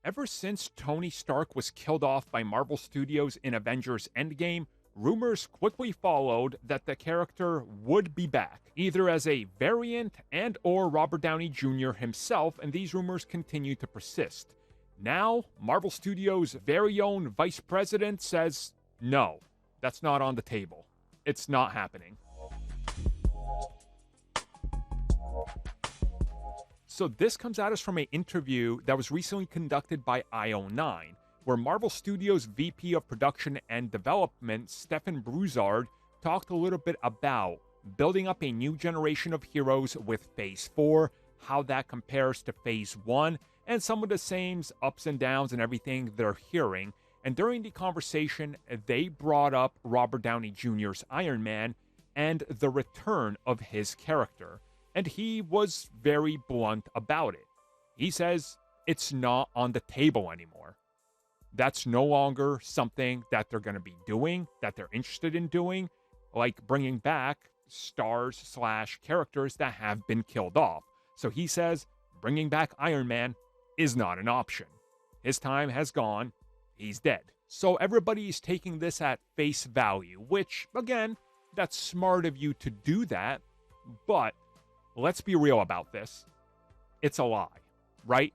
Ever since Tony Stark was killed off by Marvel Studios in Avengers Endgame, rumors quickly followed that the character would be back, either as a variant and or Robert Downey Jr. himself, and these rumors continue to persist. Now, Marvel Studios' very own vice president says, no, that's not on the table. It's not happening. So this comes at us from an interview that was recently conducted by IO9, where Marvel Studios' VP of Production and Development, Stefan Broussard, talked a little bit about building up a new generation of heroes with Phase 4, how that compares to Phase 1, and some of the same ups and downs and everything they're hearing. And during the conversation, they brought up Robert Downey Jr.'s Iron Man and the return of his character. And he was very blunt about it. He says it's not on the table anymore. That's no longer something that they're going to be doing, that they're interested in doing, like bringing back stars/characters that have been killed off. So he says bringing back Iron Man is not an option. His time has gone. He's dead. So everybody's taking this at face value, which, again, that's smart of you to do that, but let's be real about this. It's a lie, right?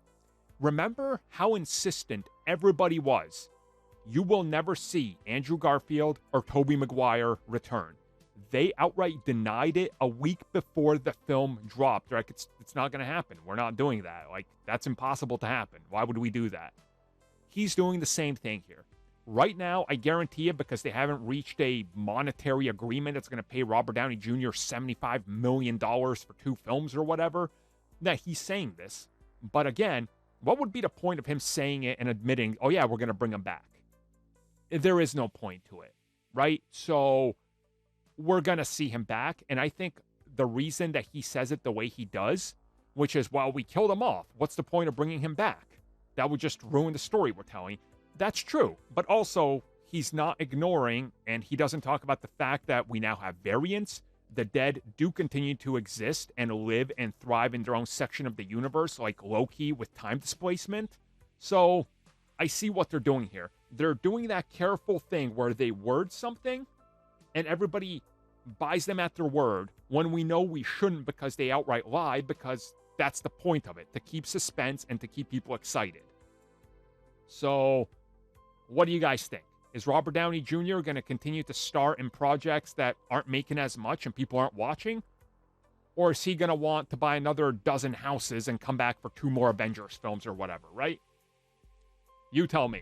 Remember how insistent everybody was. You will never see Andrew Garfield or Tobey Maguire return. They outright denied it a week before the film dropped. They're like, it's not going to happen. We're not doing that. Like, that's impossible to happen. Why would we do that? He's doing the same thing here. Right now, I guarantee you, because they haven't reached a monetary agreement that's going to pay Robert Downey Jr. $75 million for 2 films or whatever, that he's saying this. But again, what would be the point of him saying it and admitting, oh yeah, we're going to bring him back? There is no point to it, right? So we're going to see him back. And I think the reason that he says it the way he does, which is, well, we killed him off. What's the point of bringing him back? That would just ruin the story we're telling. That's true. But also, he's not ignoring, and he doesn't talk about the fact that we now have variants. The dead do continue to exist and live and thrive in their own section of the universe, like Loki with time displacement. So I see what they're doing here. They're doing that careful thing where they word something and everybody buys them at their word when we know we shouldn't, because they outright lie, because that's the point of it, to keep suspense and to keep people excited. So what do you guys think? Is Robert Downey Jr. going to continue to star in projects that aren't making as much and people aren't watching? Or is he going to want to buy another dozen houses and come back for 2 more Avengers films or whatever, right? You tell me.